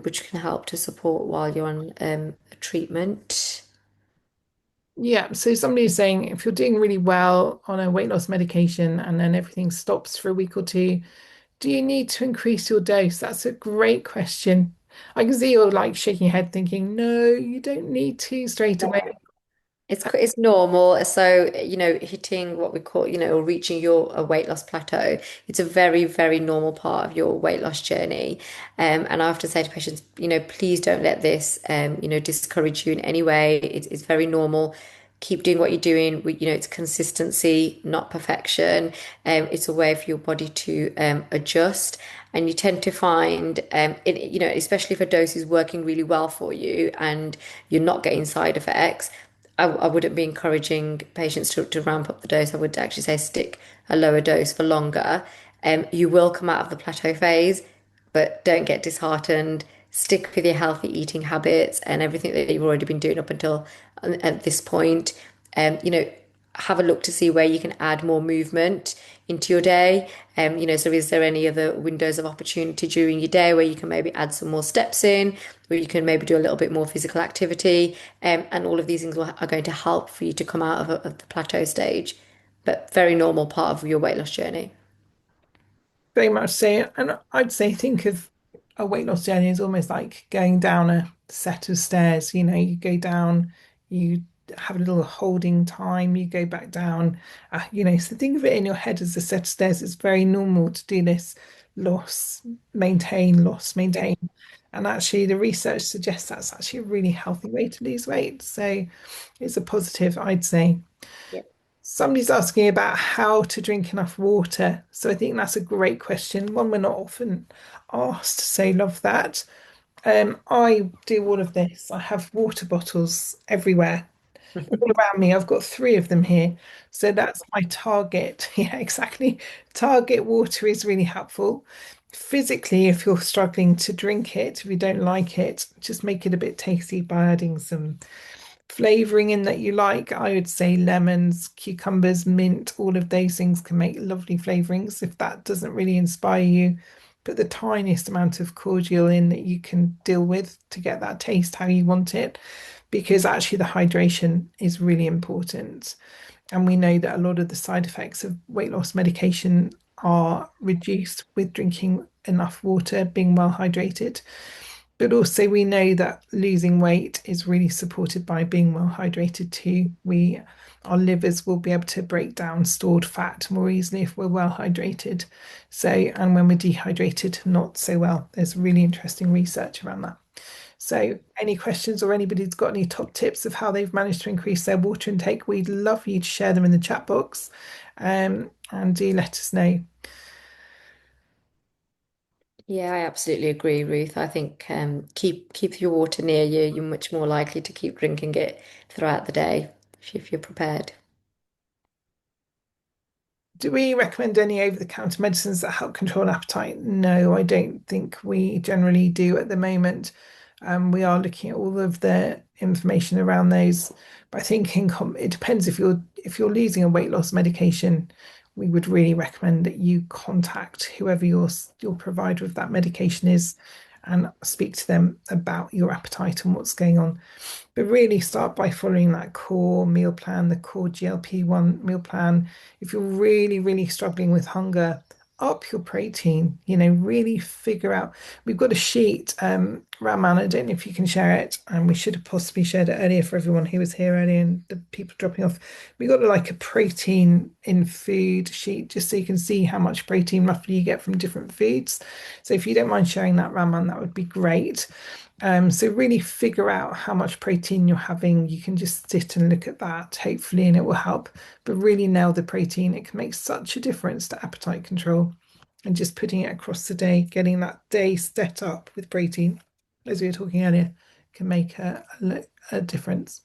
which can help to support while you're on a treatment. yeah. So somebody is saying if you're doing really well on a weight loss medication and then everything stops for a week or two, do you need to increase your dose? That's a great question. I can see you're like shaking your head thinking, no, you don't need to straight away. It's normal. So, hitting what we call, or reaching your a weight loss plateau, it's a very, very normal part of your weight loss journey. And I have to say to patients, please don't let this, discourage you in any way. It's very normal. Keep doing what you're doing. It's consistency, not perfection. It's a way for your body to adjust. And you tend to find, especially if a dose is working really well for you and you're not getting side effects. I wouldn't be encouraging patients to ramp up the dose. I would actually say stick a lower dose for longer. You will come out of the plateau phase, but don't get disheartened. Stick with your healthy eating habits and everything that you've already been doing up until at this point. You know, have a look to see where you can add more movement into your day. So is there any other windows of opportunity during your day where you can maybe add some more steps in, where you can maybe do a little bit more physical activity, and all of these things are going to help for you to come out of the plateau stage, but very normal part of your weight loss journey. Very much so. And I'd say think of a weight loss journey as almost like going down a set of stairs. You go down, you have a little holding time, you go back down. So think of it in your head as a set of stairs. It's very normal to do this loss, maintain, loss, Yeah. maintain. And actually, the research suggests that's actually a really healthy way to lose weight. So it's a positive, I'd say. Yeah. Somebody's asking about how to drink enough water. So I think that's a great question, one we're not often asked. So love that. I do all of this. I have water bottles everywhere, all around me. I've got three of them here. So that's my target. Yeah, exactly. Target water is really helpful. Physically, if you're struggling to drink it, if you don't like it, just make it a bit tasty by adding some flavoring in that you like. I would say lemons, cucumbers, mint, all of those things can make lovely flavorings. If that doesn't really inspire you, put the tiniest amount of cordial in that you can deal with to get that taste how you want it, because actually the hydration is really important. And we know that a lot of the side effects of weight loss medication are reduced with drinking enough water, being well hydrated. But also, we know that losing weight is really supported by being well hydrated too. Our livers will be able to break down stored fat more easily if we're well hydrated. So, and when we're dehydrated, not so well. There's really interesting research around that. So, any questions or anybody's got any top tips of how they've managed to increase their water intake, we'd love you to share them in the chat box. And do let us know. Yeah, I absolutely agree, Ruth. I think keep your water near you. You're much more likely to keep drinking it throughout the day if you're prepared. Do we recommend any over-the-counter medicines that help control appetite? No, I don't think we generally do at the moment. We are looking at all of the information around those, but I think it depends if you're losing a weight loss medication, we would really recommend that you contact whoever your provider of that medication is and speak to them about your appetite and what's going on. But really start by following that core meal plan, the core GLP-1 meal plan. If you're really, really struggling with hunger, up your protein, really figure out. We've got a sheet, Raman, I don't know if you can share it, and we should have possibly shared it earlier for everyone who was here earlier and the people dropping off. We got like a protein in food sheet just so you can see how much protein roughly you get from different foods. So if you don't mind sharing that, Raman, that would be great. So really figure out how much protein you're having. You can just sit and look at that, hopefully, and it will help. But really nail the protein. It can make such a difference to appetite control. And just putting it across the day, getting that day set up with protein, as we were talking earlier, can make a difference.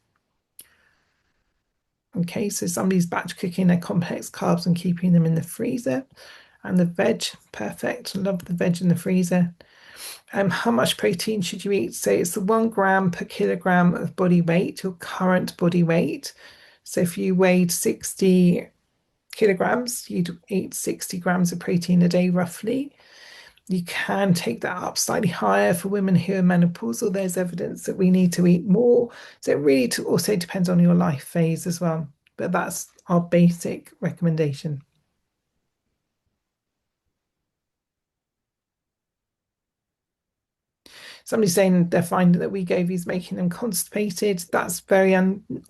Okay, so somebody's batch cooking their complex carbs and keeping them in the freezer. And the veg, perfect. Love the veg in the freezer. How much protein should you eat? So it's the 1 gram per kilogram of body weight, your current body weight. So if you weighed 60 kilograms, you'd eat 60 grams of protein a day roughly. You can take that up slightly higher for women who are menopausal. There's evidence that we need to eat more. So it really also depends on your life phase as well. But that's our basic recommendation. Somebody's saying they're finding that wegovy is making them constipated. That's very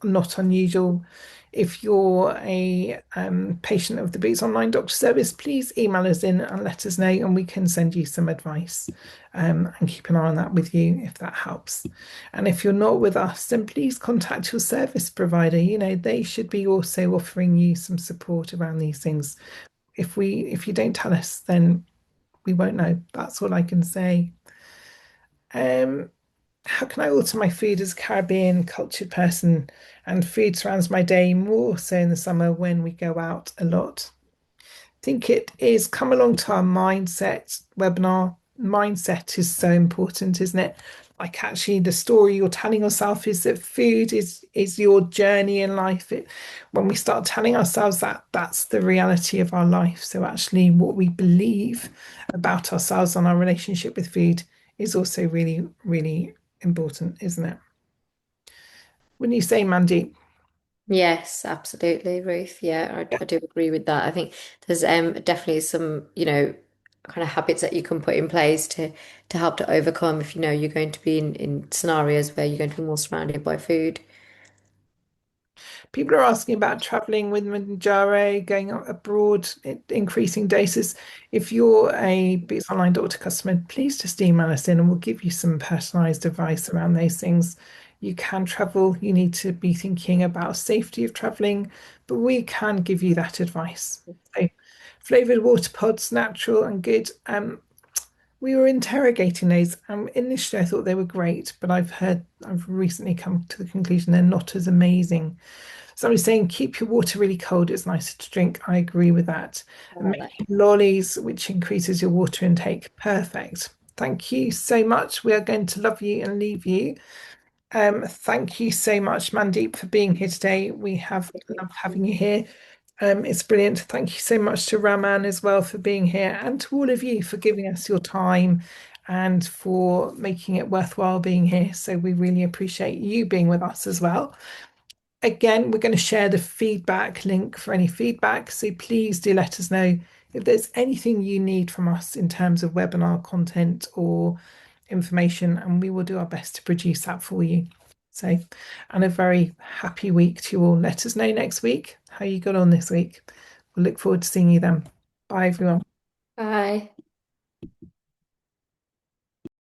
not unusual. If you're a patient of the Boots Online Doctor Service, please email us in and let us know, and we can send you some advice and keep an eye on that with you if that helps. And if you're not with us, then please contact your service provider. You know, they should be also offering you some support around these things. If you don't tell us, then we won't know. That's all I can say. Um, how can I alter my food as a Caribbean cultured person? And food surrounds my day more so in the summer when we go out a lot. Think it is come along to our mindset webinar. Mindset is so important, isn't it? Like actually the story you're telling yourself is that food is your journey in life. When we start telling ourselves that that's the reality of our life. So actually what we believe about ourselves and our relationship with food is also really, really important, isn't it? Wouldn't you say, Mandy? Yes, absolutely, Ruth. Yeah, I do agree with that. I think there's definitely some, kind of habits that you can put in place to help to overcome if you know you're going to be in scenarios where you're going to be more surrounded by food. People are asking about traveling with Manjaro, going abroad, increasing doses. If you're a Boots Online Doctor customer, please just email us in and we'll give you some personalized advice around those things. You can travel, you need to be thinking about safety of traveling, but we can give you that advice. So, flavored water pods, natural and good. We were interrogating those. Initially, I thought they were great, but I've recently come to the conclusion they're not as amazing. Somebody's saying keep your water really cold. It's nicer to drink. I agree with that. I And like that. making lollies, which increases your water intake. Perfect. Thank you so much. We are going to love you and leave you. Thank you so much, Mandeep, for being here today. We have loved having you here. It's brilliant. Thank you so much to Raman as well for being here and to all of you for giving us your time and for making it worthwhile being here. So we really appreciate you being with us as well. Again, we're going to share the feedback link for any feedback. So please do let us know if there's anything you need from us in terms of webinar content or information, and we will do our best to produce that for you. So, and a very happy week to you all. Let us know next week how you got on this week. We'll look forward to seeing you then. Bye, everyone. Bye.